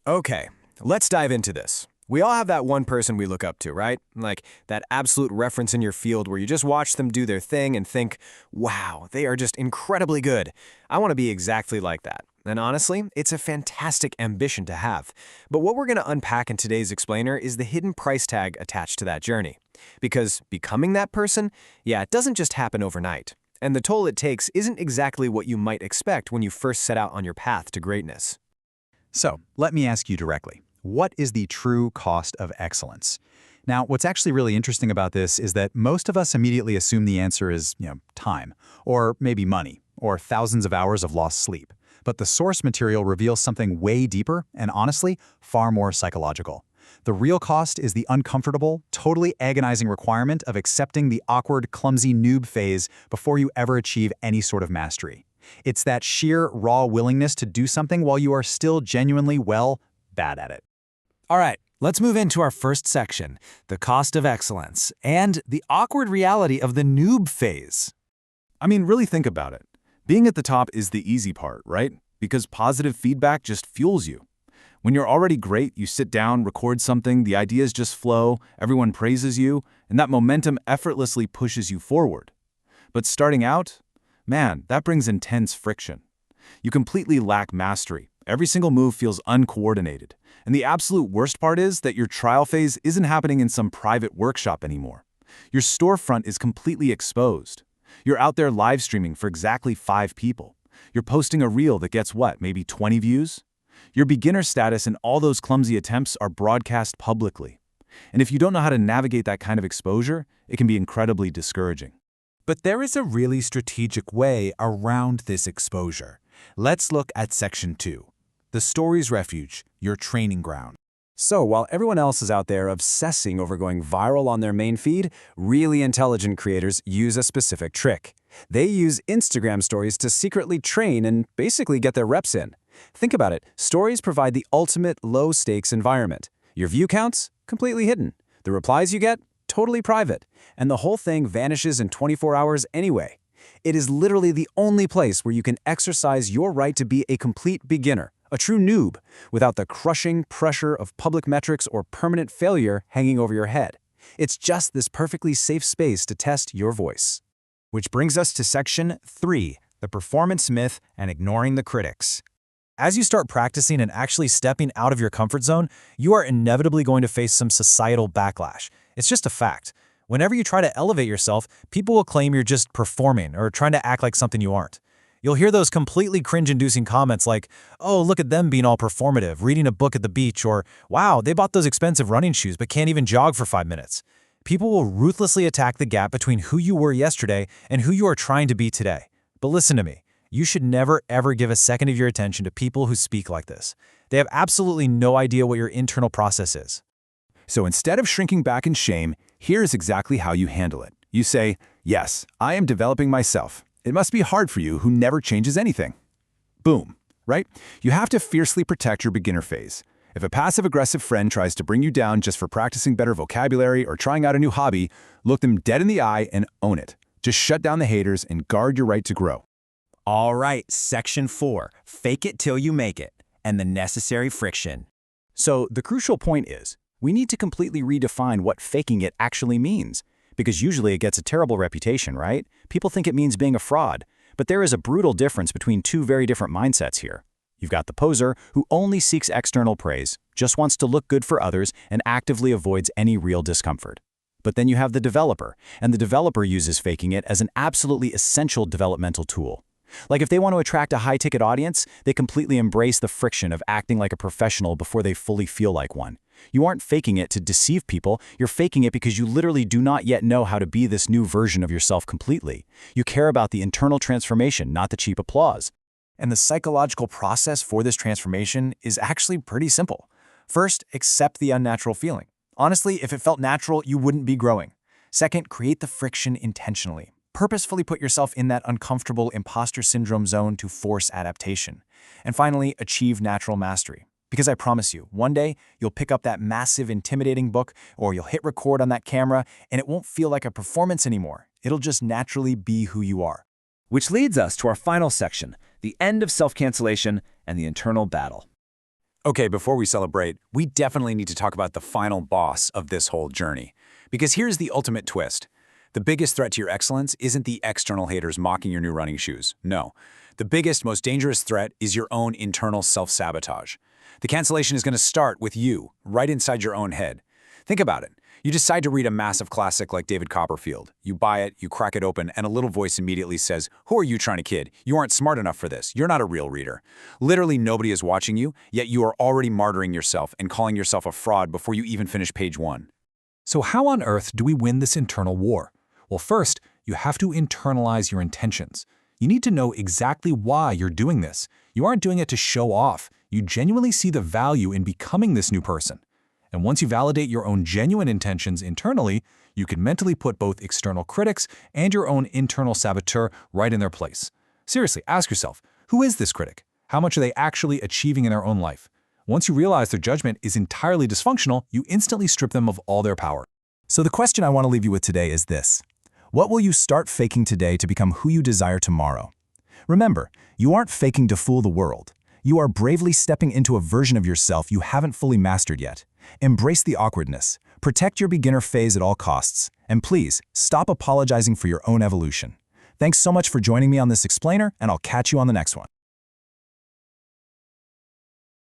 Okay, let's dive into this. We all have that one person we look up to, right? Like that absolute reference in your field where you just watch them do their thing and think, wow, they are just incredibly good. I want to be exactly like that. And honestly, it's a fantastic ambition to have. But what we're going to unpack in today's explainer is the hidden price tag attached to that journey. Because becoming that person, yeah, it doesn't just happen overnight. And the toll it takes isn't exactly what you might expect when you first set out on your path to greatness. So, let me ask you directly. What is the true cost of excellence? Now, what's actually really interesting about this is that most of us immediately assume the answer is, time, or maybe money, or thousands of hours of lost sleep. But the source material reveals something way deeper and honestly, far more psychological. The real cost is the uncomfortable, totally agonizing requirement of accepting the awkward, clumsy noob phase before you ever achieve any sort of mastery. It's that sheer, raw willingness to do something while you are still genuinely, bad at it. All right, let's move into our first section, the cost of excellence, and the awkward reality of the noob phase. I mean, really think about it. Being at the top is the easy part, right? Because positive feedback just fuels you. When you're already great, you sit down, record something, the ideas just flow, everyone praises you, and that momentum effortlessly pushes you forward. But starting out, man, that brings intense friction. You completely lack mastery. Every single move feels uncoordinated. And the absolute worst part is that your trial phase isn't happening in some private workshop anymore. Your storefront is completely exposed. You're out there live streaming for exactly 5 people. You're posting a reel that gets maybe 20 views? Your beginner status and all those clumsy attempts are broadcast publicly. And if you don't know how to navigate that kind of exposure, it can be incredibly discouraging. But there is a really strategic way around this exposure. Let's look at Section 2, the story's refuge, your training ground. So while everyone else is out there obsessing over going viral on their main feed, really intelligent creators use a specific trick. They use Instagram stories to secretly train and basically get their reps in. Think about it, stories provide the ultimate low-stakes environment. Your view counts? Completely hidden. The replies you get? Totally private. And the whole thing vanishes in 24 hours anyway. It is literally the only place where you can exercise your right to be a complete beginner, a true noob, without the crushing pressure of public metrics or permanent failure hanging over your head. It's just this perfectly safe space to test your voice. Which brings us to Section 3, the performance myth and ignoring the critics. As you start practicing and actually stepping out of your comfort zone, you are inevitably going to face some societal backlash. It's just a fact. Whenever you try to elevate yourself, people will claim you're just performing or trying to act like something you aren't. You'll hear those completely cringe-inducing comments like, oh, look at them being all performative, reading a book at the beach, or wow, they bought those expensive running shoes but can't even jog for 5 minutes. People will ruthlessly attack the gap between who you were yesterday and who you are trying to be today. But listen to me. You should never, ever give a second of your attention to people who speak like this. They have absolutely no idea what your internal process is. So instead of shrinking back in shame, here's exactly how you handle it. You say, yes, I am developing myself. It must be hard for you who never changes anything. Boom, right? You have to fiercely protect your beginner phase. If a passive-aggressive friend tries to bring you down just for practicing better vocabulary or trying out a new hobby, look them dead in the eye and own it. Just shut down the haters and guard your right to grow. All right, Section 4, fake it till you make it, and the necessary friction. So the crucial point is, we need to completely redefine what faking it actually means. Because usually it gets a terrible reputation, right? People think it means being a fraud. But there is a brutal difference between 2 very different mindsets here. You've got the poser, who only seeks external praise, just wants to look good for others, and actively avoids any real discomfort. But then you have the developer, and the developer uses faking it as an absolutely essential developmental tool. Like if they want to attract a high-ticket audience, they completely embrace the friction of acting like a professional before they fully feel like one. You aren't faking it to deceive people, you're faking it because you literally do not yet know how to be this new version of yourself completely. You care about the internal transformation, not the cheap applause. And the psychological process for this transformation is actually pretty simple. First, accept the unnatural feeling. Honestly, if it felt natural, you wouldn't be growing. Second, create the friction intentionally. Purposefully put yourself in that uncomfortable imposter syndrome zone to force adaptation. And finally, achieve natural mastery. Because I promise you, one day you'll pick up that massive, intimidating book, or you'll hit record on that camera, and it won't feel like a performance anymore. It'll just naturally be who you are. Which leads us to our final section, the end of self-cancellation and the internal battle. Okay, before we celebrate, we definitely need to talk about the final boss of this whole journey. Because here's the ultimate twist. The biggest threat to your excellence isn't the external haters mocking your new running shoes. No. The biggest, most dangerous threat is your own internal self-sabotage. The cancellation is going to start with you, right inside your own head. Think about it. You decide to read a massive classic like David Copperfield. You buy it, you crack it open, and a little voice immediately says, "Who are you trying to kid? You aren't smart enough for this. You're not a real reader." Literally nobody is watching you, yet you are already martyring yourself and calling yourself a fraud before you even finish page 1. So how on earth do we win this internal war? Well, first, you have to internalize your intentions. You need to know exactly why you're doing this. You aren't doing it to show off. You genuinely see the value in becoming this new person. And once you validate your own genuine intentions internally, you can mentally put both external critics and your own internal saboteur right in their place. Seriously, ask yourself, who is this critic? How much are they actually achieving in their own life? Once you realize their judgment is entirely dysfunctional, you instantly strip them of all their power. So the question I want to leave you with today is this. What will you start faking today to become who you desire tomorrow? Remember, you aren't faking to fool the world. You are bravely stepping into a version of yourself you haven't fully mastered yet. Embrace the awkwardness, protect your beginner phase at all costs, and please, stop apologizing for your own evolution. Thanks so much for joining me on this explainer, and I'll catch you on the next one.